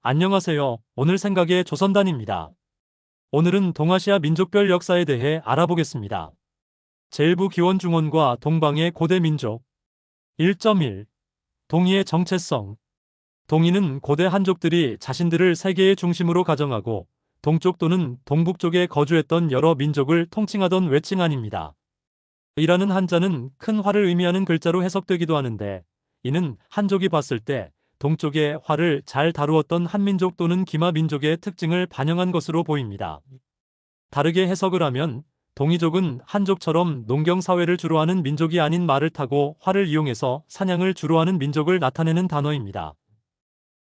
안녕하세요. 오늘 생각의 조선단입니다. 오늘은 동아시아 민족별 역사에 대해 알아보겠습니다. 제1부 기원중원과 동방의 고대 민족. 1.1. 동이의 정체성. 동이는 고대 한족들이 자신들을 세계의 중심으로 가정하고 동쪽 또는 동북쪽에 거주했던 여러 민족을 통칭하던 외칭안입니다. 이라는 한자는 큰 활을 의미하는 글자로 해석되기도 하는데, 이는 한족이 봤을 때 동쪽의 활을 잘 다루었던 한민족 또는 기마민족의 특징을 반영한 것으로 보입니다. 다르게 해석을 하면 동이족은 한족처럼 농경사회를 주로 하는 민족이 아닌 말을 타고 활을 이용해서 사냥을 주로 하는 민족을 나타내는 단어입니다.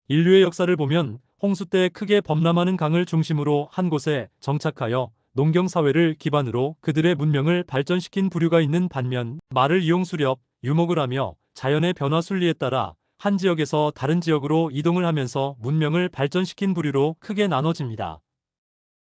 인류의 역사를 보면 홍수 때 크게 범람하는 강을 중심으로 한 곳에 정착하여 농경사회를 기반으로 그들의 문명을 발전시킨 부류가 있는 반면, 말을 이용 수렵, 유목을 하며 자연의 변화 순리에 따라 한 지역에서 다른 지역으로 이동을 하면서 문명을 발전시킨 부류로 크게 나눠집니다.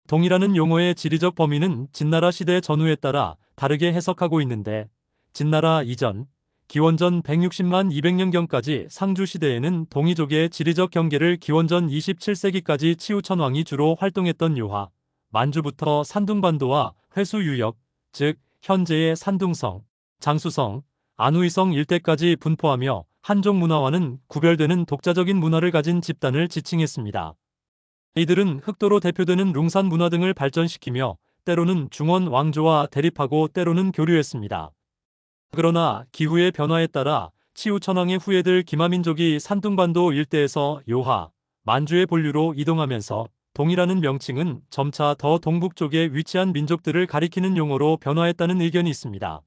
동이라는 용어의 지리적 범위는 진나라 시대 전후에 따라 다르게 해석하고 있는데, 진나라 이전, 기원전 160만 200년경까지 상주시대에는 동이족의 지리적 경계를 기원전 27세기까지 치우천왕이 주로 활동했던 요하, 만주부터 산둥반도와 회수유역, 즉 현재의 산둥성, 장수성, 안우이성 일대까지 분포하며 한족 문화와는 구별되는 독자적인 문화를 가진 집단을 지칭했습니다. 이들은 흑도로 대표되는 룽산 문화 등을 발전시키며 때로는 중원 왕조와 대립하고 때로는 교류했습니다. 그러나 기후의 변화에 따라 치우천왕의 후예들 기마민족이 산둥반도 일대에서 요하, 만주의 본류로 이동하면서 동이라는 명칭은 점차 더 동북쪽에 위치한 민족들을 가리키는 용어로 변화했다는 의견이 있습니다.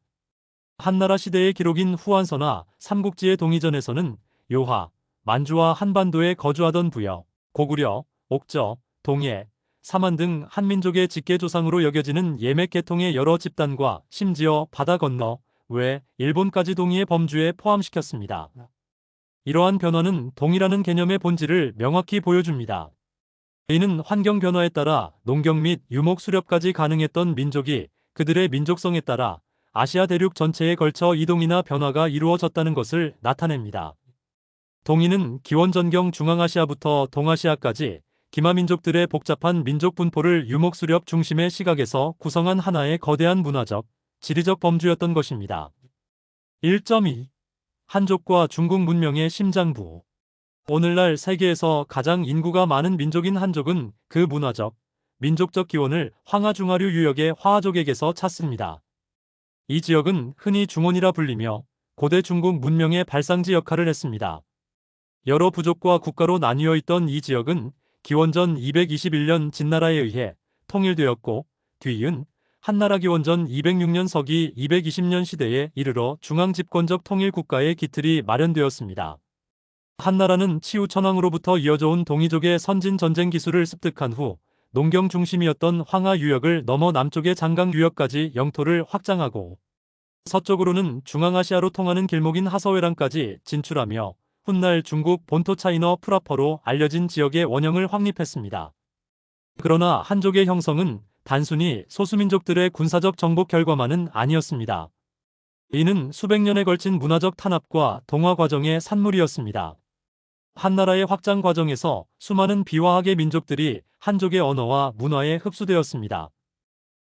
한나라 시대의 기록인 후한서나 삼국지의 동이전에서는 요하, 만주와 한반도에 거주하던 부여, 고구려, 옥저, 동해, 사만 등 한민족의 직계조상으로 여겨지는 예맥 계통의 여러 집단과 심지어 바다 건너 외 일본까지 동이의 범주에 포함시켰습니다. 이러한 변화는 동이라는 개념의 본질을 명확히 보여줍니다. 이는 환경 변화에 따라 농경 및 유목 수렵까지 가능했던 민족이 그들의 민족성에 따라 아시아 대륙 전체에 걸쳐 이동이나 변화가 이루어졌다는 것을 나타냅니다. 동이는 기원전경 중앙아시아부터 동아시아까지 기마민족들의 복잡한 민족 분포를 유목 수렵 중심의 시각에서 구성한 하나의 거대한 문화적, 지리적 범주였던 것입니다. 1.2. 한족과 중국 문명의 심장부. 오늘날 세계에서 가장 인구가 많은 민족인 한족은 그 문화적, 민족적 기원을 황하중하류 유역의 화하족에게서 찾습니다. 이 지역은 흔히 중원이라 불리며 고대 중국 문명의 발상지 역할을 했습니다. 여러 부족과 국가로 나뉘어 있던 이 지역은 기원전 221년 진나라에 의해 통일되었고, 뒤이은 한나라 기원전 206년 서기 220년 시대에 이르러 중앙집권적 통일국가의 기틀이 마련되었습니다. 한나라는 치우천왕으로부터 이어져온 동이족의 선진 전쟁 기술을 습득한 후 농경 중심이었던 황하 유역을 넘어 남쪽의 장강 유역까지 영토를 확장하고, 서쪽으로는 중앙아시아로 통하는 길목인 하서회랑까지 진출하며 훗날 중국 본토 차이너 프라퍼로 알려진 지역의 원형을 확립했습니다. 그러나 한족의 형성은 단순히 소수민족들의 군사적 정복 결과만은 아니었습니다. 이는 수백 년에 걸친 문화적 탄압과 동화 과정의 산물이었습니다. 한나라의 확장 과정에서 수많은 비화학의 민족들이 한족의 언어와 문화에 흡수되었습니다.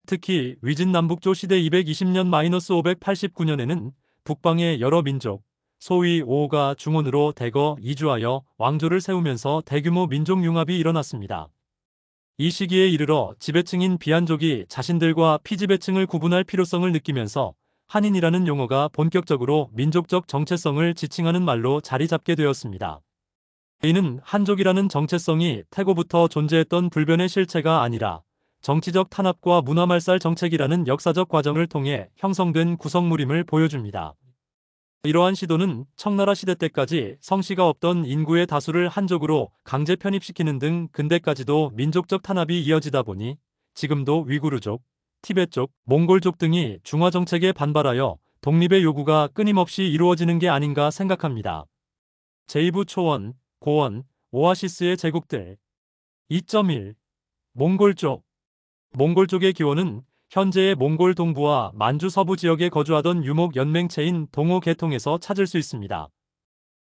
특히 위진남북조 시대 220년-589년에는 북방의 여러 민족, 소위 오가 중원으로 대거 이주하여 왕조를 세우면서 대규모 민족 융합이 일어났습니다. 이 시기에 이르러 지배층인 비한족이 자신들과 피지배층을 구분할 필요성을 느끼면서 한인이라는 용어가 본격적으로 민족적 정체성을 지칭하는 말로 자리 잡게 되었습니다. 이는 한족이라는 정체성이 태고부터 존재했던 불변의 실체가 아니라 정치적 탄압과 문화말살 정책이라는 역사적 과정을 통해 형성된 구성물임을 보여줍니다. 이러한 시도는 청나라 시대 때까지 성씨가 없던 인구의 다수를 한족으로 강제 편입시키는 등 근대까지도 민족적 탄압이 이어지다 보니 지금도 위구르족, 티베족, 몽골족 등이 중화 정책에 반발하여 독립의 요구가 끊임없이 이루어지는 게 아닌가 생각합니다. 제2부 초원, 고원, 오아시스의 제국들. 2.1. 몽골족. 몽골족의 기원은 현재의 몽골 동부와 만주 서부 지역에 거주하던 유목 연맹체인 동호 계통에서 찾을 수 있습니다.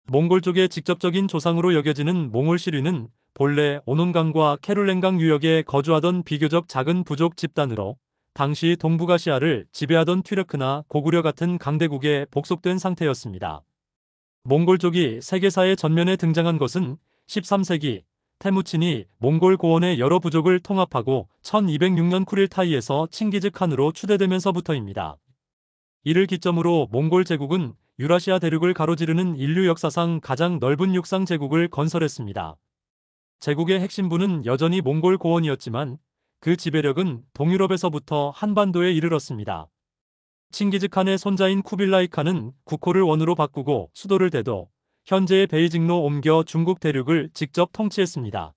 몽골족의 직접적인 조상으로 여겨지는 몽골시류는 본래 오논강과 케룰렌강 유역에 거주하던 비교적 작은 부족 집단으로 당시 동북아시아를 지배하던 튀르크나 고구려 같은 강대국에 복속된 상태였습니다. 몽골족이 세계사의 전면에 등장한 것은 13세기 태무친이 몽골 고원의 여러 부족을 통합하고 1206년 쿠릴타이에서 칭기즈 칸으로 추대되면서부터입니다. 이를 기점으로 몽골 제국은 유라시아 대륙을 가로지르는 인류 역사상 가장 넓은 육상 제국을 건설했습니다. 제국의 핵심부는 여전히 몽골 고원이었지만 그 지배력은 동유럽에서부터 한반도에 이르렀습니다. 칭기즈 칸의 손자인 쿠빌라이 칸은 국호를 원으로 바꾸고 수도를 대도 현재의 베이징로 옮겨 중국 대륙을 직접 통치했습니다.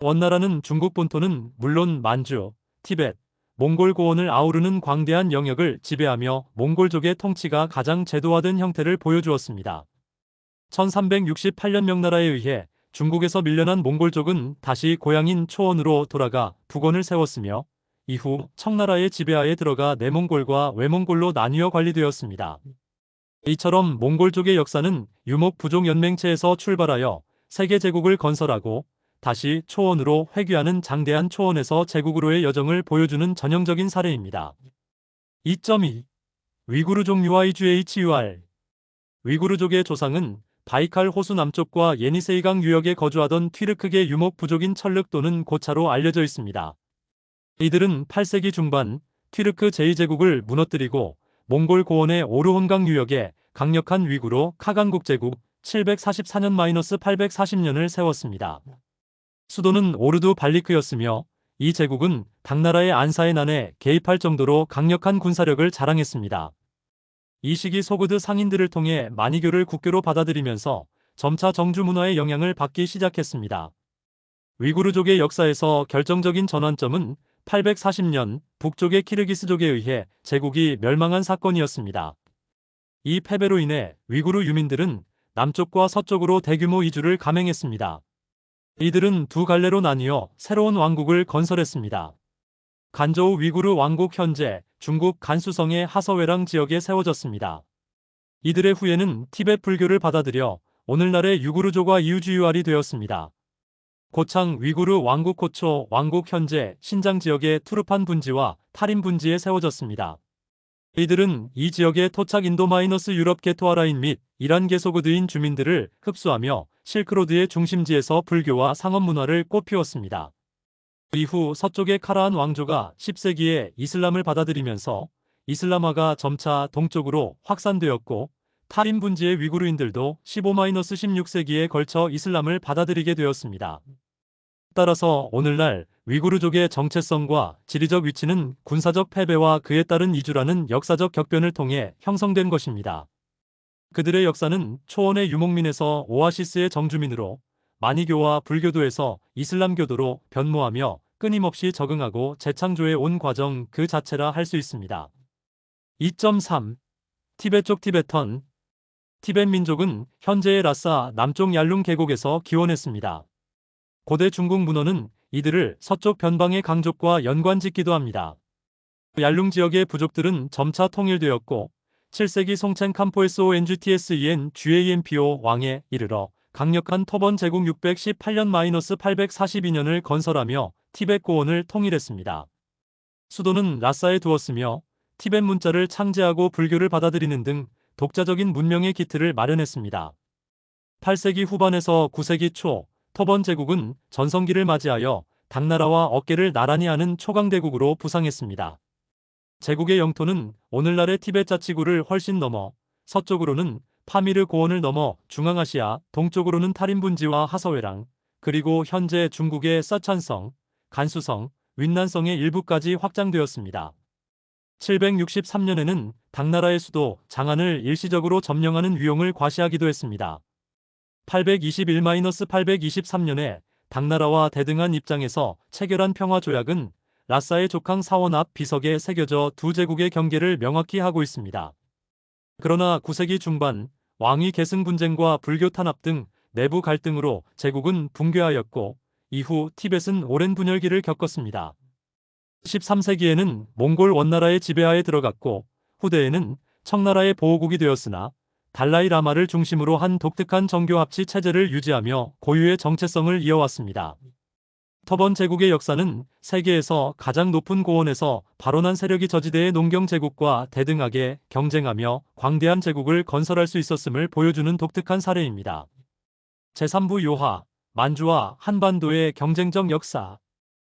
원나라는 중국 본토는 물론 만주, 티벳, 몽골 고원을 아우르는 광대한 영역을 지배하며 몽골족의 통치가 가장 제도화된 형태를 보여주었습니다. 1368년 명나라에 의해 중국에서 밀려난 몽골족은 다시 고향인 초원으로 돌아가 국원을 세웠으며 이후 청나라의 지배하에 들어가 내몽골과 외몽골로 나뉘어 관리되었습니다. 이처럼 몽골족의 역사는 유목 부족 연맹체에서 출발하여 세계 제국을 건설하고 다시 초원으로 회귀하는 장대한 초원에서 제국으로의 여정을 보여주는 전형적인 사례입니다. 2.2. 위구르 종류와 IGHUR 위구르족의 조상은 바이칼 호수 남쪽과 예니세이강 유역에 거주하던 튀르크계 유목 부족인 철륵 또는 고차로 알려져 있습니다. 이들은 8세기 중반 튀르크 제2제국을 무너뜨리고 몽골 고원의 오르혼강 유역에 강력한 위구르 카강국 제국 744년-840년을 세웠습니다. 수도는 오르두 발리크였으며 이 제국은 당나라의 안사의 난에 개입할 정도로 강력한 군사력을 자랑했습니다. 이 시기 소그드 상인들을 통해 마니교를 국교로 받아들이면서 점차 정주 문화의 영향을 받기 시작했습니다. 위구르족의 역사에서 결정적인 전환점은 840년 북쪽의 키르기스족에 의해 제국이 멸망한 사건이었습니다. 이 패배로 인해 위구르 유민들은 남쪽과 서쪽으로 대규모 이주를 감행했습니다. 이들은 두 갈래로 나뉘어 새로운 왕국을 건설했습니다. 간저우 위구르 왕국 현재 중국 간수성의 하서웨랑 지역에 세워졌습니다. 이들의 후예는 티베트 불교를 받아들여 오늘날의 유구르족과 이우주유알이 되었습니다. 고창 위구르 왕국 고초 왕국 현재 신장 지역의 투르판 분지와 타린 분지에 세워졌습니다. 이들은 이 지역의 토착 인도-유럽 게토아라인 및 이란 게소그드인 주민들을 흡수하며 실크로드의 중심지에서 불교와 상업 문화를 꽃피웠습니다. 이후 서쪽의 카라한 왕조가 10세기에 이슬람을 받아들이면서 이슬람화가 점차 동쪽으로 확산되었고 타린 분지의 위구르인들도 15-16세기에 걸쳐 이슬람을 받아들이게 되었습니다. 따라서 오늘날 위구르족의 정체성과 지리적 위치는 군사적 패배와 그에 따른 이주라는 역사적 격변을 통해 형성된 것입니다. 그들의 역사는 초원의 유목민에서 오아시스의 정주민으로 마니교와 불교도에서 이슬람교도로 변모하며 끊임없이 적응하고 재창조해 온 과정 그 자체라 할 수 있습니다. 2.3. 티베트족 티베턴 티벳 민족은 현재의 라싸 남쪽 얄룽 계곡에서 기원했습니다. 고대 중국 문헌은 이들을 서쪽 변방의 강족과 연관짓기도 합니다. 얄룽 지역의 부족들은 점차 통일되었고 7세기 송첸 캄포에스 ONGTSEN GAMPO 왕에 이르러 강력한 터번 제국 618년-842년을 건설하며 티벳 고원을 통일했습니다. 수도는 라싸에 두었으며 티벳 문자를 창제하고 불교를 받아들이는 등 독자적인 문명의 기틀을 마련했습니다. 8세기 후반에서 9세기 초 터번 제국은 전성기를 맞이하여 당나라와 어깨를 나란히 하는 초강대국으로 부상했습니다. 제국의 영토는 오늘날의 티벳 자치구를 훨씬 넘어 서쪽으로는 파미르 고원을 넘어 중앙아시아, 동쪽으로는 타린 분지와 하서웨랑, 그리고 현재 중국의 서촨성, 간수성, 윈난성의 일부까지 확장되었습니다. 763년에는 당나라의 수도 장안을 일시적으로 점령하는 위용을 과시하기도 했습니다. 821-823년에 당나라와 대등한 입장에서 체결한 평화조약은 라싸의 족항 사원 앞 비석에 새겨져 두 제국의 경계를 명확히 하고 있습니다. 그러나 9세기 중반 왕위 계승 분쟁과 불교 탄압 등 내부 갈등으로 제국은 붕괴하였고 이후 티벳은 오랜 분열기를 겪었습니다. 13세기에는 몽골 원나라의 지배하에 들어갔고 후대에는 청나라의 보호국이 되었으나 달라이 라마를 중심으로 한 독특한 정교 합치 체제를 유지하며 고유의 정체성을 이어왔습니다. 터번 제국의 역사는 세계에서 가장 높은 고원에서 발원한 세력이 저지대의 농경 제국과 대등하게 경쟁하며 광대한 제국을 건설할 수 있었음을 보여주는 독특한 사례입니다. 제3부 요하, 만주와 한반도의 경쟁적 역사.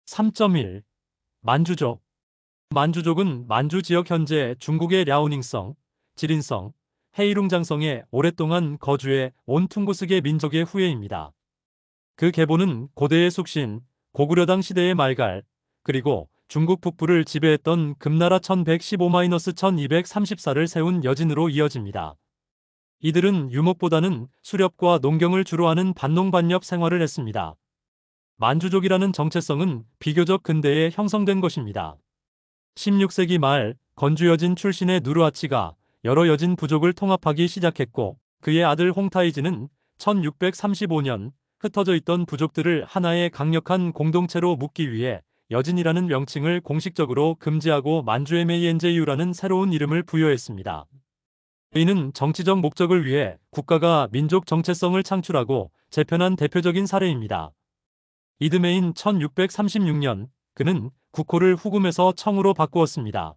3.1. 만주족. 만주족은 만주 지역 현재 중국의 랴오닝성, 지린성, 헤이룽장성에 오랫동안 거주해 온 퉁구스계 민족의 후예입니다. 그 계보는 고대의 숙신, 고구려당 시대의 말갈, 그리고 중국 북부를 지배했던 금나라 1115-1234를 세운 여진으로 이어집니다. 이들은 유목보다는 수렵과 농경을 주로 하는 반농반렵 생활을 했습니다. 만주족이라는 정체성은 비교적 근대에 형성된 것입니다. 16세기 말 건주 여진 출신의 누르하치가 여러 여진 부족을 통합하기 시작했고 그의 아들 홍타이지는 1635년 흩어져 있던 부족들을 하나의 강력한 공동체로 묶기 위해 여진이라는 명칭을 공식적으로 금지하고 만주에메이엔제이유라는 새로운 이름을 부여했습니다. 이는 정치적 목적을 위해 국가가 민족 정체성을 창출하고 재편한 대표적인 사례입니다. 이듬해인 1636년 그는 국호를 후금에서 청으로 바꾸었습니다.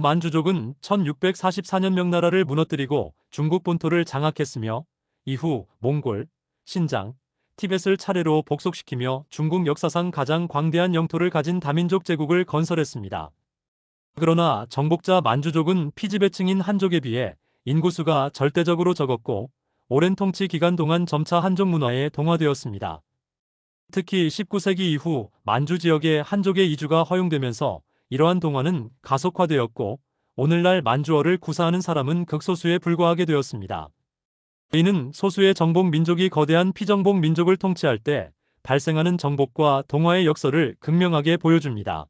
만주족은 1644년 명나라를 무너뜨리고 중국 본토를 장악했으며 이후 몽골, 신장, 티벳을 차례로 복속시키며 중국 역사상 가장 광대한 영토를 가진 다민족 제국을 건설했습니다. 그러나 정복자 만주족은 피지배층인 한족에 비해 인구수가 절대적으로 적었고 오랜 통치 기간 동안 점차 한족 문화에 동화되었습니다. 특히 19세기 이후 만주 지역에 한족의 이주가 허용되면서 이러한 동화는 가속화되었고 오늘날 만주어를 구사하는 사람은 극소수에 불과하게 되었습니다. 이는 소수의 정복 민족이 거대한 피정복 민족을 통치할 때 발생하는 정복과 동화의 역설을 극명하게 보여줍니다.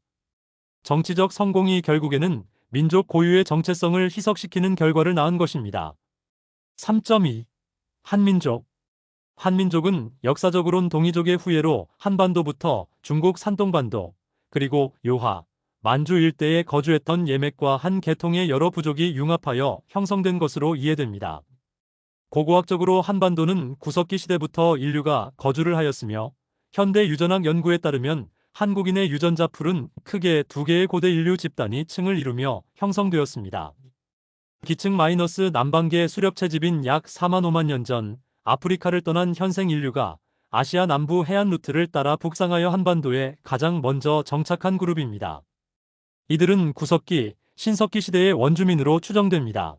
정치적 성공이 결국에는 민족 고유의 정체성을 희석시키는 결과를 낳은 것입니다. 3.2. 한민족. 한민족은 역사적으론 동이족의 후예로 한반도부터 중국 산동반도, 그리고 요하, 만주 일대에 거주했던 예맥과 한 계통의 여러 부족이 융합하여 형성된 것으로 이해됩니다. 고고학적으로 한반도는 구석기 시대부터 인류가 거주를 하였으며 현대 유전학 연구에 따르면 한국인의 유전자 풀은 크게 두 개의 고대 인류 집단이 층을 이루며 형성되었습니다. 기층 마이너스 남반계 수렵 채집인 약 4만 5만 년 전 아프리카를 떠난 현생 인류가 아시아 남부 해안 루트를 따라 북상하여 한반도에 가장 먼저 정착한 그룹입니다. 이들은 구석기, 신석기 시대의 원주민으로 추정됩니다.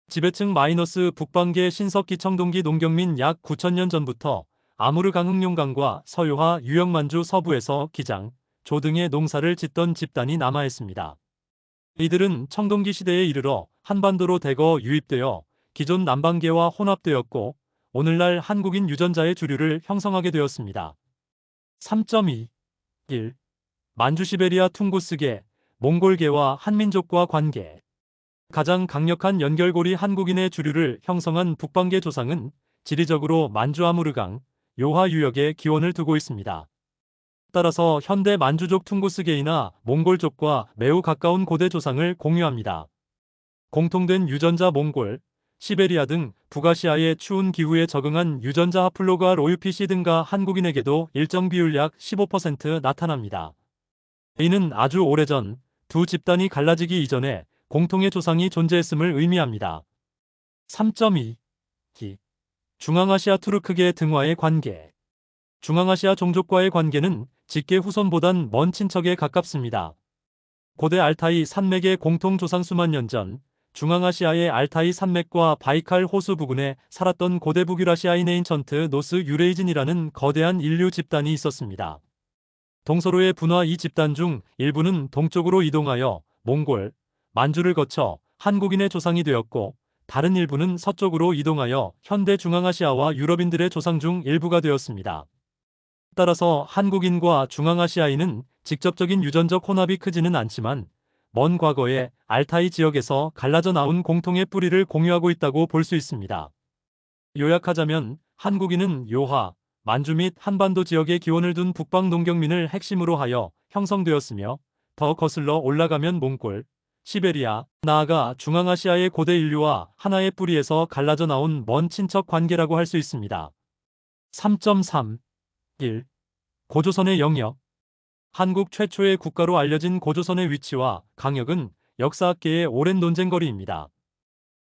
지배층 마이너스 북반계 신석기 청동기 농경민 약 9천년 전부터 아무르 강흥룡강과 서요하 유역만주 서부에서 기장, 조 등의 농사를 짓던 집단이 남아있습니다. 이들은 청동기 시대에 이르러 한반도로 대거 유입되어 기존 남반계와 혼합되었고 오늘날 한국인 유전자의 주류를 형성하게 되었습니다. 3.2. 1. 만주시베리아 퉁구스계, 몽골계와 한민족과 관계. 가장 강력한 연결고리 한국인의 주류를 형성한 북반계 조상은 지리적으로 만주 아무르강, 요하 유역에 기원을 두고 있습니다. 따라서 현대 만주족 퉁구스계이나 몽골족과 매우 가까운 고대 조상을 공유합니다. 공통된 유전자 몽골, 시베리아 등 북아시아의 추운 기후에 적응한 유전자 하플로가 로유피씨 등과 한국인에게도 일정 비율 약 15% 나타납니다. 이는 아주 오래전 두 집단이 갈라지기 이전에 공통의 조상이 존재했음을 의미합니다. 3.2. 중앙아시아 투르크계 등화의 관계. 중앙아시아 종족과의 관계는 직계 후손보단 먼 친척에 가깝습니다. 고대 알타이 산맥의 공통 조상 수만 년 전 중앙아시아의 알타이 산맥과 바이칼 호수 부근에 살았던 고대 북유라시아인 에인천트 노스 유레이진이라는 거대한 인류 집단이 있었습니다. 동서로의 분화 이 집단 중 일부는 동쪽으로 이동하여 몽골, 만주를 거쳐 한국인의 조상이 되었고 다른 일부는 서쪽으로 이동하여 현대 중앙아시아와 유럽인들의 조상 중 일부가 되었습니다. 따라서 한국인과 중앙아시아인은 직접적인 유전적 혼합이 크지는 않지만 먼 과거에 알타이 지역에서 갈라져 나온 공통의 뿌리를 공유하고 있다고 볼 수 있습니다. 요약하자면 한국인은 요하, 만주 및 한반도 지역에 기원을 둔 북방 농경민을 핵심으로 하여 형성되었으며 더 거슬러 올라가면 몽골, 시베리아, 나아가 중앙아시아의 고대 인류와 하나의 뿌리에서 갈라져 나온 먼 친척 관계라고 할 수 있습니다. 3.3. 1. 고조선의 영역. 한국 최초의 국가로 알려진 고조선의 위치와 강역은 역사학계의 오랜 논쟁거리입니다.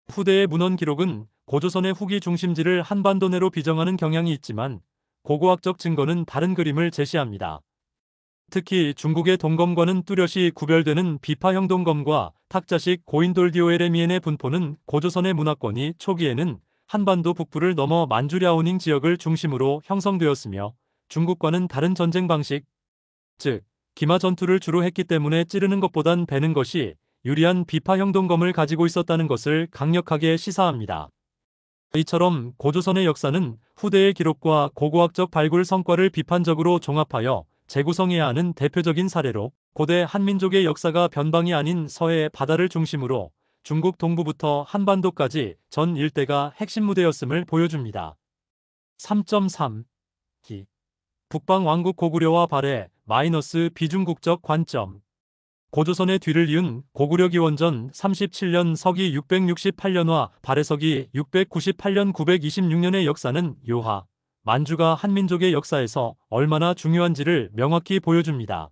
후대의 문헌 기록은 고조선의 후기 중심지를 한반도 내로 비정하는 경향이 있지만 고고학적 증거는 다른 그림을 제시합니다. 특히 중국의 동검과는 뚜렷이 구별되는 비파형 동검과 탁자식 고인돌디오에레미엔의 분포는 고조선의 문화권이 초기에는 한반도 북부를 넘어 만주랴오닝 지역을 중심으로 형성되었으며 중국과는 다른 전쟁 방식, 즉 기마 전투를 주로 했기 때문에 찌르는 것보단 베는 것이 유리한 비파형 동검을 가지고 있었다는 것을 강력하게 시사합니다. 이처럼 고조선의 역사는 후대의 기록과 고고학적 발굴 성과를 비판적으로 종합하여 재구성해야 하는 대표적인 사례로 고대 한민족의 역사가 변방이 아닌 서해의 바다를 중심으로 중국 동부부터 한반도까지 전 일대가 핵심 무대였음을 보여줍니다. 3.3. 북방 왕국 고구려와 발해 - 비중국적 관점. 고조선의 뒤를 이은 고구려 기원전 37년 서기 668년과 발해 서기 698년 926년의 역사는 요하, 만주가 한민족의 역사에서 얼마나 중요한지를 명확히 보여줍니다.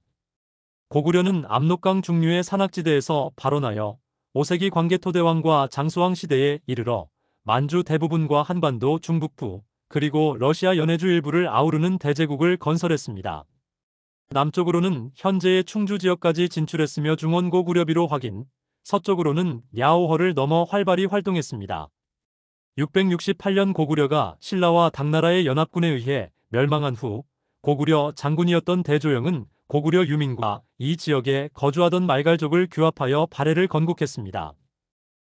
고구려는 압록강 중류의 산악지대에서 발원하여 5세기 광개토대왕과 장수왕 시대에 이르러 만주 대부분과 한반도 중북부 그리고 러시아 연해주 일부를 아우르는 대제국을 건설했습니다. 남쪽으로는 현재의 충주 지역까지 진출했으며 중원고 구려비로 확인, 서쪽으로는 랴오허를 넘어 활발히 활동했습니다. 668년 고구려가 신라와 당나라의 연합군에 의해 멸망한 후 고구려 장군이었던 대조영은 고구려 유민과 이 지역에 거주하던 말갈족을 규합하여 발해를 건국했습니다.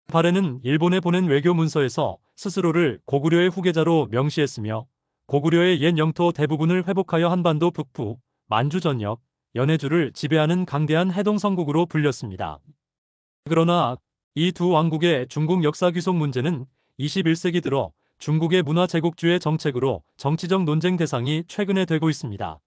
발해는 일본에 보낸 외교 문서에서 스스로를 고구려의 후계자로 명시했으며 고구려의 옛 영토 대부분을 회복하여 한반도 북부, 만주 전역, 연해주를 지배하는 강대한 해동성국으로 불렸습니다. 그러나 이 두 왕국의 중국 역사 귀속 문제는 21세기 들어 중국의 문화 제국주의 정책으로 정치적 논쟁 대상이 최근에 되고 있습니다.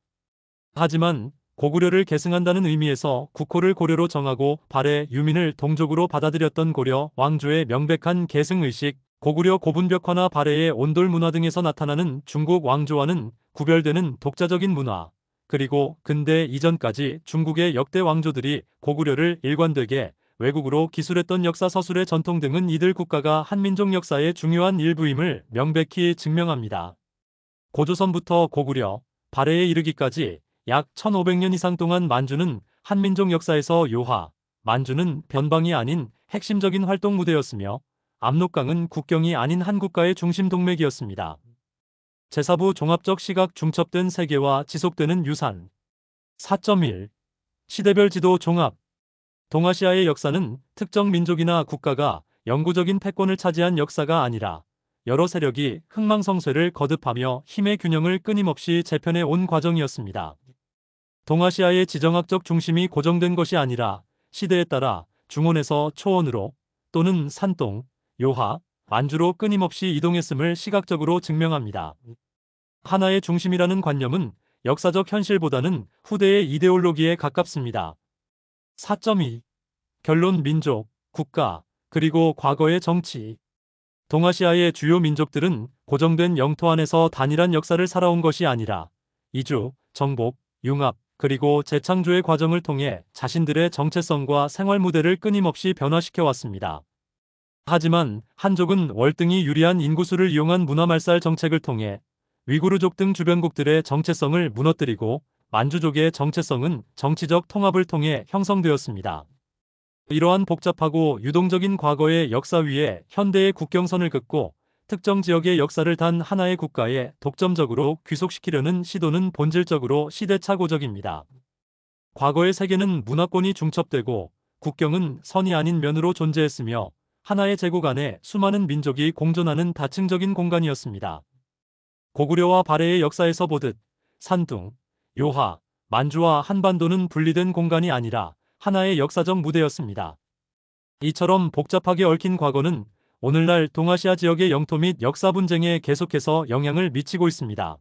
하지만 고구려를 계승한다는 의미에서 국호를 고려로 정하고 발해 유민을 동족으로 받아들였던 고려 왕조의 명백한 계승의식, 고구려 고분벽화나 발해의 온돌 문화 등에서 나타나는 중국 왕조와는 구별되는 독자적인 문화, 그리고 근대 이전까지 중국의 역대 왕조들이 고구려를 일관되게 외국으로 기술했던 역사 서술의 전통 등은 이들 국가가 한민족 역사의 중요한 일부임을 명백히 증명합니다. 고조선부터 고구려, 발해에 이르기까지 약 1500년 이상 동안 만주는 한민족 역사에서 요하, 만주는 변방이 아닌 핵심적인 활동 무대였으며 압록강은 국경이 아닌 한 국가의 중심 동맥이었습니다. 제4부 종합적 시각 중첩된 세계와 지속되는 유산. 4.1. 시대별 지도 종합. 동아시아의 역사는 특정 민족이나 국가가 영구적인 패권을 차지한 역사가 아니라 여러 세력이 흥망성쇠를 거듭하며 힘의 균형을 끊임없이 재편해 온 과정이었습니다. 동아시아의 지정학적 중심이 고정된 것이 아니라 시대에 따라 중원에서 초원으로 또는 산동, 요하, 만주로 끊임없이 이동했음을 시각적으로 증명합니다. 하나의 중심이라는 관념은 역사적 현실보다는 후대의 이데올로기에 가깝습니다. 4.2. 결론 민족, 국가, 그리고 과거의 정치. 동아시아의 주요 민족들은 고정된 영토 안에서 단일한 역사를 살아온 것이 아니라 이주, 정복, 융합, 그리고 재창조의 과정을 통해 자신들의 정체성과 생활 무대를 끊임없이 변화시켜 왔습니다. 하지만 한족은 월등히 유리한 인구수를 이용한 문화말살 정책을 통해 위구르족 등 주변국들의 정체성을 무너뜨리고 만주족의 정체성은 정치적 통합을 통해 형성되었습니다. 이러한 복잡하고 유동적인 과거의 역사 위에 현대의 국경선을 긋고 특정 지역의 역사를 단 하나의 국가에 독점적으로 귀속시키려는 시도는 본질적으로 시대착오적입니다. 과거의 세계는 문화권이 중첩되고 국경은 선이 아닌 면으로 존재했으며 하나의 제국 안에 수많은 민족이 공존하는 다층적인 공간이었습니다. 고구려와 발해의 역사에서 보듯 산둥, 요하, 만주와 한반도는 분리된 공간이 아니라 하나의 역사적 무대였습니다. 이처럼 복잡하게 얽힌 과거는 오늘날 동아시아 지역의 영토 및 역사 분쟁에 계속해서 영향을 미치고 있습니다.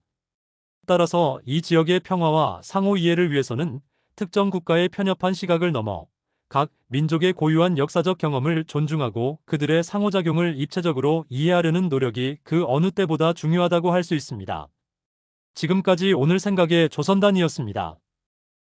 따라서 이 지역의 평화와 상호 이해를 위해서는 특정 국가의 편협한 시각을 넘어 각 민족의 고유한 역사적 경험을 존중하고 그들의 상호작용을 입체적으로 이해하려는 노력이 그 어느 때보다 중요하다고 할 수 있습니다. 지금까지 오늘 생각의 조선단이었습니다.